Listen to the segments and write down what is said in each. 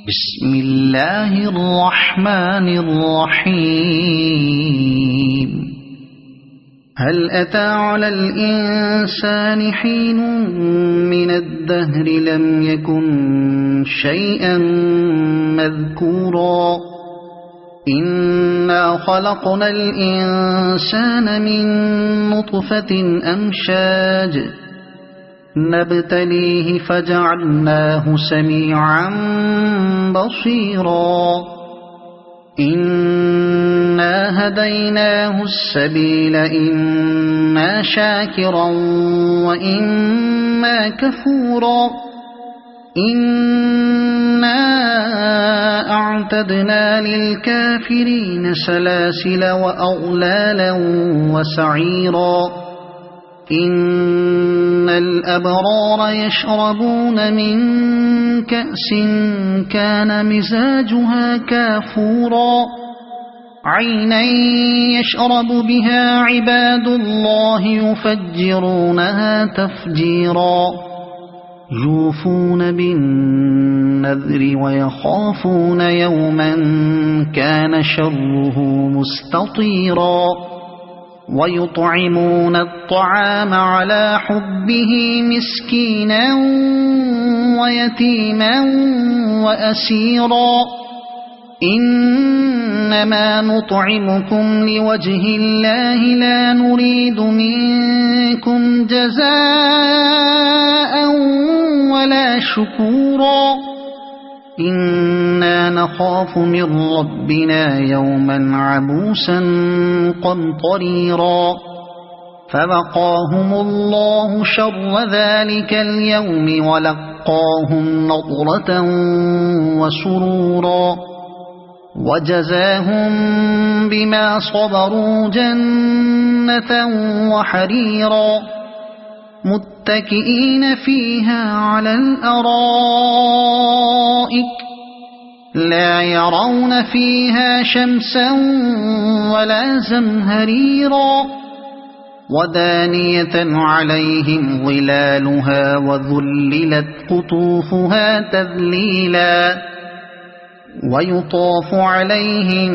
بسم الله الرحمن الرحيم هل أتى على الإنسان حين من الدهر لم يكن شيئا مذكورا إنا خلقنا الإنسان من نطفة أمشاج نبتليه فجعلناه سميعا بصيرا إنا هديناه السبيل إما شاكرا وإما كفورا إنا أعتدنا للكافرين سلاسل وأغلالا وسعيرا إن الأبرار يشربون من كأس كان مزاجها كافورا عينا يشرب بها عباد الله يفجرونها تفجيرا يوفون بالنذر ويخافون يوما كان شره مستطيرا ويطعمون الطعام على حبه مسكينا ويتيما وأسيرا إنما نطعمكم لوجه الله لا نريد منكم جزاء ولا شكورا إنا نخاف من ربنا يوما عبوسا قمطريرا فوقاهم الله شر ذلك اليوم ولقاهم نضرة وسرورا وجزاهم بما صبروا جنة وحريرا متكئين فيها على الأرائك لا يرون فيها شمسا ولا زمهريرا ودانية عليهم ظلالها وذللت قطوفها تذليلا ويطاف عليهم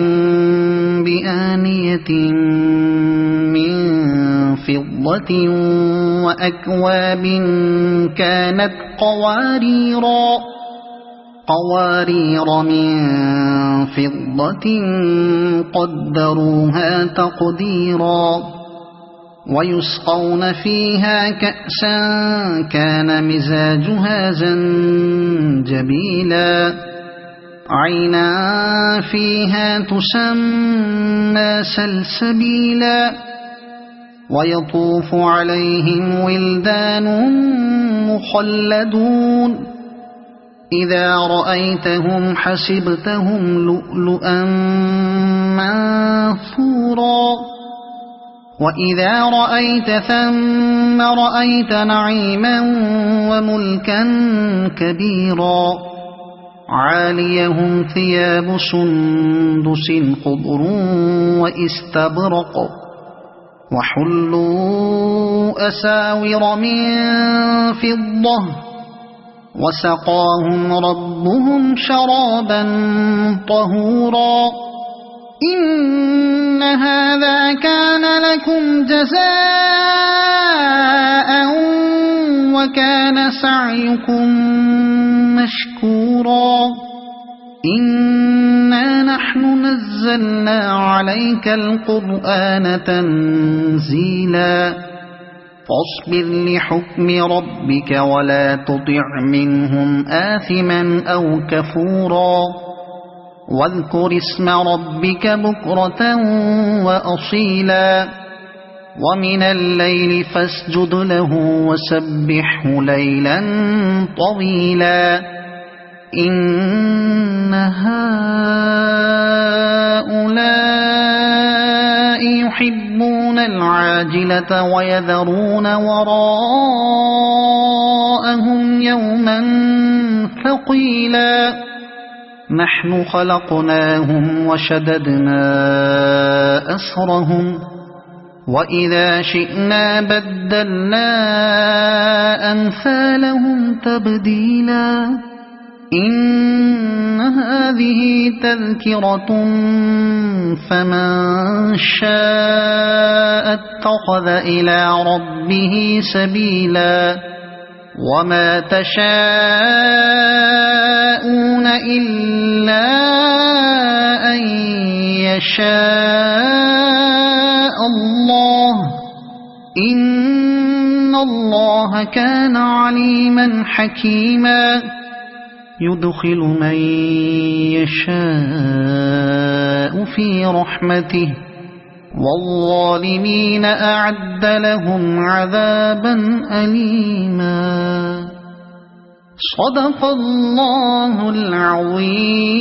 بآنية من فضة وأكواب كانت قوارير من فضة قدروها تقديرا ويسقون فيها كأسا كان مزاجها زنجبيلا عينا فيها تسمى سلسبيلا ويطوف عليهم ولدان مخلدون إذا رأيتهم حسبتهم لؤلؤا منثورا وإذا رأيت ثم رأيت نعيما وملكا كبيرا عاليهم ثياب سندس خضر واستبرق وحلوا أساور من فضة وسقاهم ربهم شرابا طهورا إن هذا كان لكم جزاء وكان سعيكم مشكورا إنا نحن نزلنا عليك القرآن تنزيلا فاصبر لحكم ربك ولا تطع منهم آثما أو كفورا واذكر اسم ربك بكرة وأصيلا ومن الليل فاسجد له وسبحه ليلا طويلا إن هؤلاء يحبون العاجلة ويذرون وراءهم يوما ثقيلا نحن خلقناهم وشددنا أسرهم وإذا شئنا بدلنا أمثالهم تبديلا إن هذه تذكرة فمن شاء اتخذ إلى ربه سبيلا وما تشاءون إلا أن يشاء الله إن الله كان عليما حكيما يدخل من يشاء في رحمته والظالمين أعد لهم عذابا أليما صدق الله العظيم.